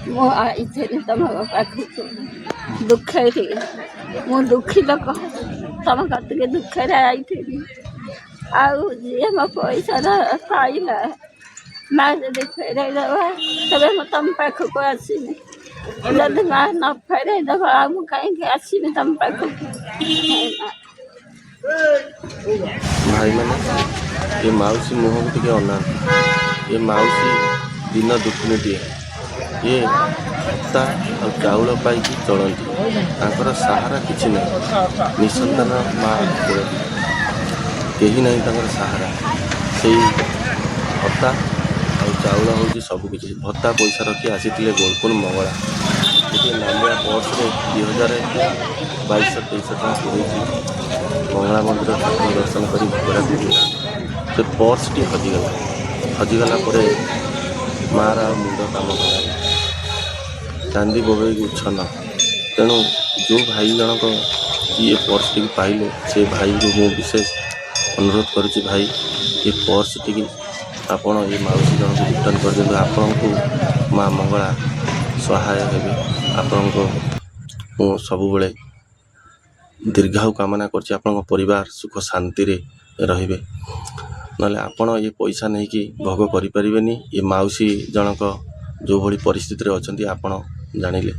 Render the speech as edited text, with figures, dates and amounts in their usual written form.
ମୁଁ ଆଇଥିଲି ତମ ପାଖକୁ ଦୁଃଖରେ। ମୁଁ ଦୁଃଖୀ ଲୋକ, ତମ କତିକି ଦୁଃଖରେ ଆଇଥିଲି। ଆଉ ଯିଏ ମୋ ପଇସା ପାଇଲା ମା ଯଦି ଫେରାଇ ଦେବା ତେବେ ମୁଁ ତମ ପାଖକୁ ଆସିବି। ଯଦି ମା ନ ଫେରାଇ ଦେବ ଆଉ ମୁଁ କାହିଁକି ଆସିବି ତମ ପାଖକୁ। ଭାଇମାନେ ଏ ମାଉସୀ ମୁହଁକୁ ଟିକେ ଅନାନ୍ତୁ। ଏ ମାଉସୀ ଦିନ ଦୁଃଖିନୀଟିଏ। ଇଏ ଭତ୍ତା ଆଉ ଚାଉଳ ପାଇକି ଚଳନ୍ତି। ତାଙ୍କର ସାହାରା କିଛି ନାହିଁ। ନିଃସନ୍ତାନ ମା କୋଳରେ କେହି ନାହିଁ ତାଙ୍କର ସାହାରା। ସେଇ ଭତ୍ତା ଆଉ ଚାଉଳ ହେଉଛି ସବୁକିଛି। ଭତ୍ତା ପଇସା ରଖି ଆସିଥିଲେ ଗୋଲକୁଣ୍ଡ ମଙ୍ଗଳା। ଗୋଟିଏ ନାଲିଆ ପର୍ସରେ 2022-2300 ଟଙ୍କା ପୁରେଇକି ମଙ୍ଗଳା ମନ୍ଦିର ଠାକୁର ଦର୍ଶନ କରି ଭୋଗରାଗ କରିଥିଲେ। ସେ ପର୍ସଟି ହଜିଗଲା। ହଜିଗଲା ପରେ ମାଆର ଆଉ ମୁଣ୍ଡ କାମ କଲାନି। ଚାନ୍ଦି ବୋବେଇକି ଉଚ୍ଛନ୍ନ। ତେଣୁ ଯେଉଁ ଭାଇ ଜଣକ ଏ ପର୍ସଟିକୁ ପାଇଲେ ସେ ଭାଇଙ୍କୁ ମୁଁ ବିଶେଷ ଅନୁରୋଧ କରୁଛି, ଭାଇ ଏ ପର୍ସଟିକି ଆପଣ ଏ ମାଉସୀ ଜଣଙ୍କୁ ରିଟର୍ଣ୍ଣ କରିଦିଅନ୍ତୁ। ଆପଣଙ୍କୁ ମା ମଙ୍ଗଳା ସହାୟ ହେବେ। ଆପଣଙ୍କୁ ମୁଁ ସବୁବେଳେ ଦୀର୍ଘାୟୁ କାମନା କରୁଛି। ଆପଣଙ୍କ ପରିବାର ସୁଖ ଶାନ୍ତିରେ ରହିବେ। ନହେଲେ ଆପଣ ଏ ପଇସା ନେଇକି ଭୋଗ କରିପାରିବେନି। ଏ ମାଉସୀ ଜଣକ ଯେଉଁଭଳି ପରିସ୍ଥିତିରେ ଅଛନ୍ତି ଆପଣ ଜାଣିଲେ।